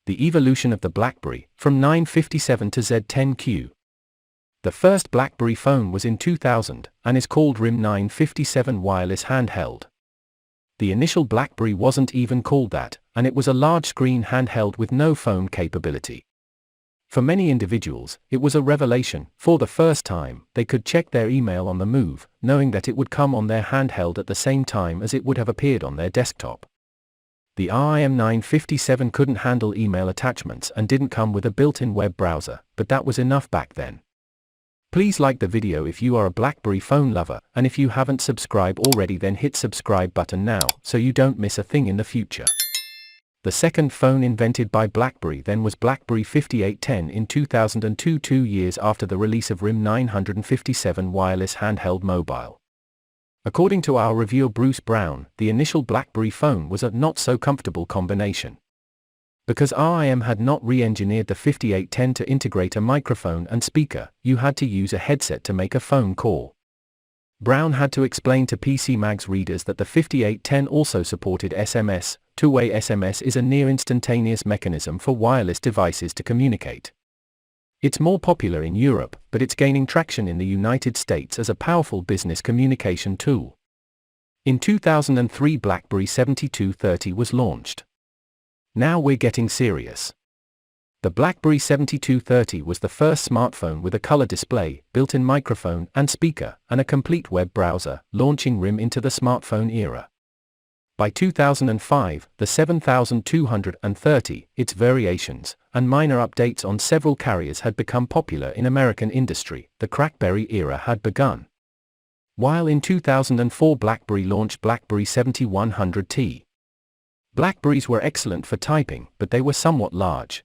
The evolution of the BlackBerry, from 957 to Z10Q. The first BlackBerry phone was in 2000, and is called RIM 957 Wireless Handheld. The initial BlackBerry wasn't even called that, and it was a large-screen handheld with no phone capability. For many individuals, it was a revelation. For the first time, they could check their email on the move, knowing that it would come on their handheld at the same time as it would have appeared on their desktop. The RIM 957 couldn't handle email attachments and didn't come with a built-in web browser, but that was enough back then. Please like the video if you are a BlackBerry phone lover, and if you haven't subscribed already, then hit subscribe button now so you don't miss a thing in the future. The second phone invented by BlackBerry then was BlackBerry 5810 in 2002, 2 years after the release of RIM 957 Wireless Handheld Mobile. According to our reviewer Bruce Brown, the initial BlackBerry phone was a not-so-comfortable combination. Because RIM had not re-engineered the 5810 to integrate a microphone and speaker, you had to use a headset to make a phone call. Brown had to explain to PC Mag's readers that the 5810 also supported SMS. Two-way SMS is a near-instantaneous mechanism for wireless devices to communicate. It's more popular in Europe, but it's gaining traction in the United States as a powerful business communication tool. In 2003, BlackBerry 7230 was launched. Now we're getting serious. The BlackBerry 7230 was the first smartphone with a color display, built-in microphone and speaker, and a complete web browser, launching RIM into the smartphone era. By 2005, the 7230, its variations, and minor updates on several carriers had become popular in American industry. The Crackberry era had begun. While in 2004 BlackBerry launched BlackBerry 7100T. Blackberries were excellent for typing, but they were somewhat large.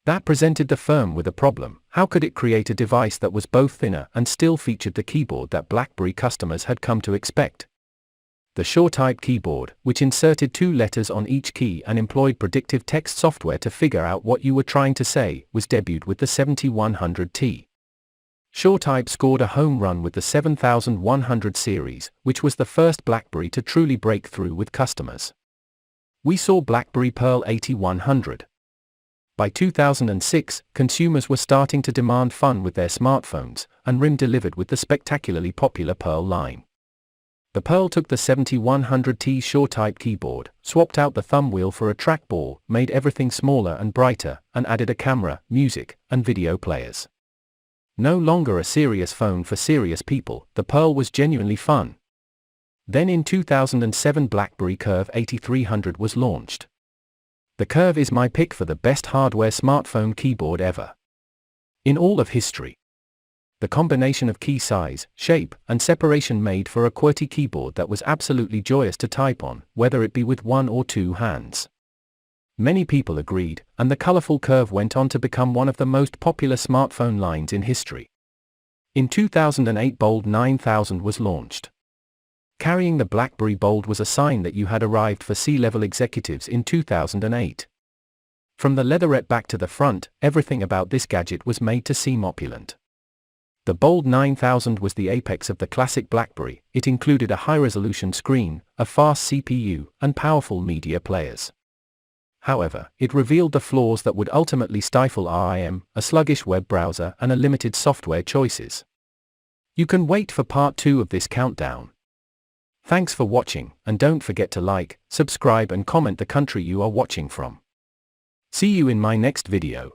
That presented the firm with a problem. How could it create a device that was both thinner and still featured the keyboard that BlackBerry customers had come to expect? The SureType keyboard, which inserted 2 letters on each key and employed predictive text software to figure out what you were trying to say, was debuted with the 7100T. SureType scored a home run with the 7100 series, which was the first BlackBerry to truly break through with customers. We saw BlackBerry Pearl 8100. By 2006, consumers were starting to demand fun with their smartphones, and RIM delivered with the spectacularly popular Pearl line. The Pearl took the 7100T SureType keyboard, swapped out the thumb wheel for a trackball, made everything smaller and brighter, and added a camera, music, and video players. No longer a serious phone for serious people, the Pearl was genuinely fun. Then in 2007 BlackBerry Curve 8300 was launched. The Curve is my pick for the best hardware smartphone keyboard ever. In all of history. The combination of key size, shape, and separation made for a QWERTY keyboard that was absolutely joyous to type on, whether it be with 1 or 2 hands. Many people agreed, and the colorful Curve went on to become one of the most popular smartphone lines in history. In 2008 Bold 9000 was launched. Carrying the BlackBerry Bold was a sign that you had arrived for C-level executives in 2008. From the leatherette back to the front, everything about this gadget was made to seem opulent. The Bold 9000 was the apex of the classic BlackBerry. It included a high-resolution screen, a fast CPU, and powerful media players. However, it revealed the flaws that would ultimately stifle RIM, a sluggish web browser and a limited software choices. You can wait for part 2 of this countdown. Thanks for watching, and don't forget to like, subscribe and comment the country you are watching from. See you in my next video.